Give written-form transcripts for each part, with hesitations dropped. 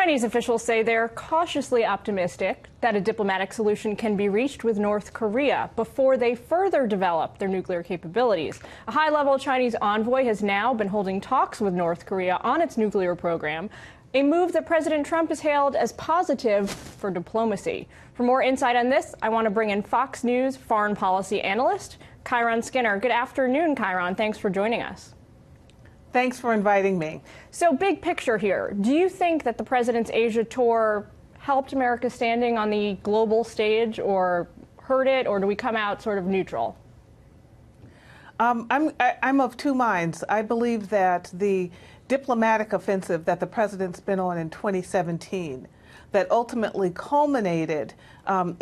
Chinese officials say they're cautiously optimistic that a diplomatic solution can be reached with North Korea before they further develop their nuclear capabilities. A high-level Chinese envoy has now been holding talks with North Korea on its nuclear program, a move that President Trump has hailed as positive for diplomacy. For more insight on this, I want to bring in Fox News foreign policy analyst Kyron Skinner. Good afternoon, Kyron. Thanks for joining us. Thanks for inviting me. So, big picture here. Do you think that the president's Asia tour helped America's standing on the global stage or hurt it, or do we come out sort of neutral? I'm of two minds. I believe that the diplomatic offensive that the president's been on in 2017 that ultimately culminated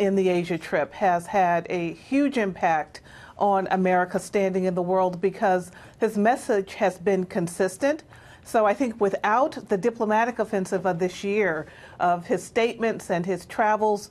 in the Asia trip has had a huge impact on America's standing in the world because his message has been consistent. So I think without the diplomatic offensive of this year, of his statements and his travels,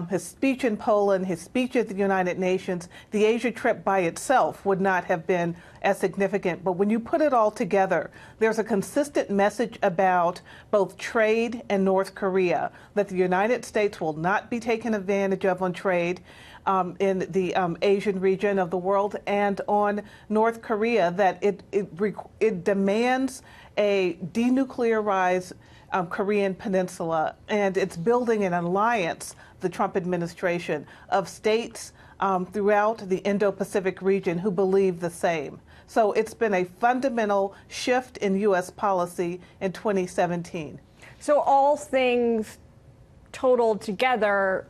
his speech in Poland, his speech at the United Nations, the Asia trip by itself would not have been as significant. But when you put it all together, there's a consistent message about both trade and North Korea, that the United States will not be taken advantage of on trade in the Asian region of the world, and on North Korea, that it demands a denuclearized Korean peninsula, and it's building an alliance, the Trump administration, of states throughout the Indo-Pacific region who believe the same. So it's been a fundamental shift in U.S. policy in 2017. So all things totaled together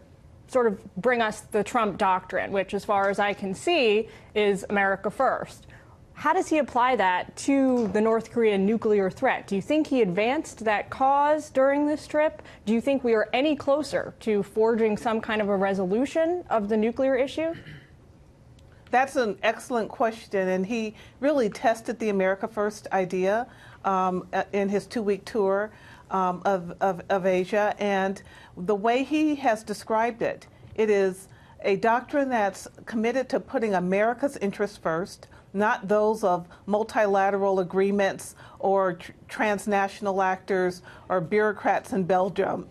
sort of bring us the Trump doctrine, which, as far as I can see, is America first. How does he apply that to the North Korean nuclear threat? Do you think he advanced that cause during this trip? Do you think we are any closer to forging some kind of a resolution of the nuclear issue? That's an excellent question, and he really tested the America First idea in his two-week tour of Asia. And the way he has described it, it is a doctrine that's committed to putting America's interests first, not those of multilateral agreements or transnational actors or bureaucrats in Belgium,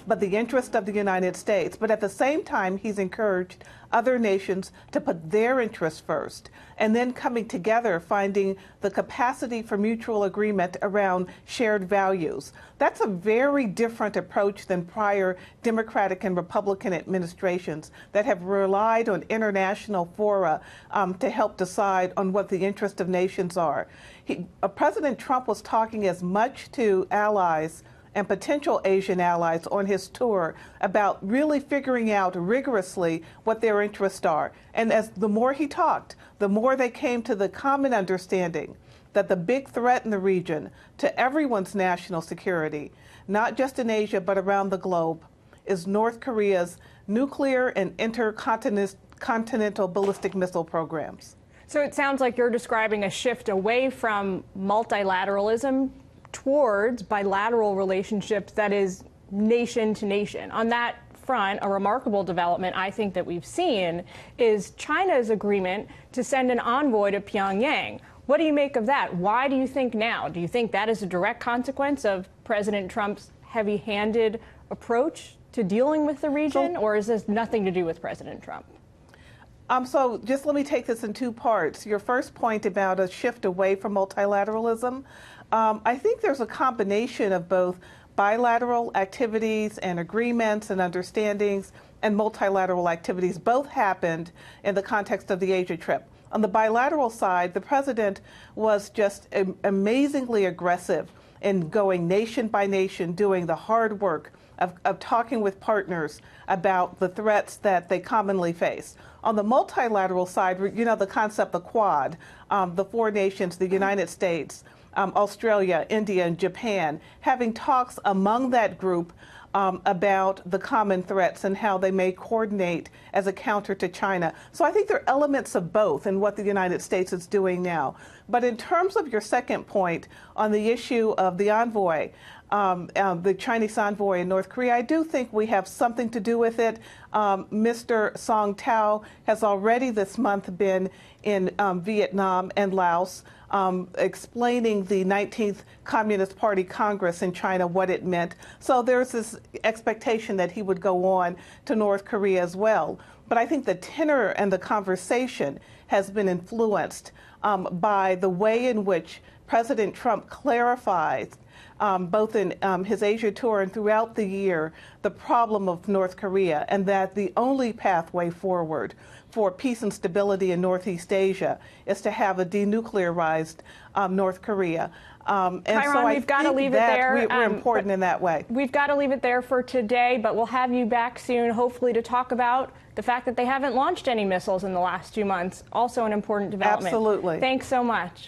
but the interest of the United States. But at the same time, he's encouraged other nations to put their interests first, and then coming together, finding the capacity for mutual agreement around shared values. That's a very different approach than prior Democratic and Republican administrations that have relied on international fora to help decide on what the interests of nations are. President Trump was talking as much to allies and potential Asian allies on his tour about really figuring out rigorously what their interests are. And as the more he talked, the more they came to the common understanding that the big threat in the region to everyone's national security, not just in Asia but around the globe, is North Korea's nuclear and intercontinental ballistic missile programs. So it sounds like you're describing a shift away from multilateralism towards bilateral relationships that is nation to nation. On that front, a remarkable development I think that we've seen is China's agreement to send an envoy to Pyongyang. What do you make of that? Why do you think now? Do you think that is a direct consequence of President Trump's heavy-handed approach to dealing with the region, or is this nothing to do with President Trump? So just let me take this in two parts. Your first point about a shift away from multilateralism, I think there's a combination of both bilateral activities and agreements and understandings and multilateral activities. Both happened in the context of the Asia trip. On the bilateral side, the president was just amazingly aggressive in going nation by nation, doing the hard work of talking with partners about the threats that they commonly face. On the multilateral side, you know, the concept, the Quad, the four nations, the United States, Australia, India, and Japan, having talks among that group about the common threats and how they may coordinate as a counter to China. So I think there are elements of both in what the United States is doing now. But in terms of your second point on the issue of the envoy, the Chinese envoy in North Korea, I do think we have something to do with it. Mr. Song Tao has already this month been in Vietnam and Laos. explaining the 19th Communist Party Congress in China, what it meant. So there's this expectation that he would go on to North Korea as well. But I think the tenor and the conversation has been influenced by the way in which President Trump clarifies, both in his Asia tour and throughout the year, the problem of North Korea, and that the only pathway forward for peace and stability in Northeast Asia is to have a denuclearized North Korea. And Kyron, so we've got to leave it there. We're important in that way. We've got to leave it there for today, but we'll have you back soon, hopefully, to talk about the fact that they haven't launched any missiles in the last 2 months. Also an important development. Absolutely. Thanks so much.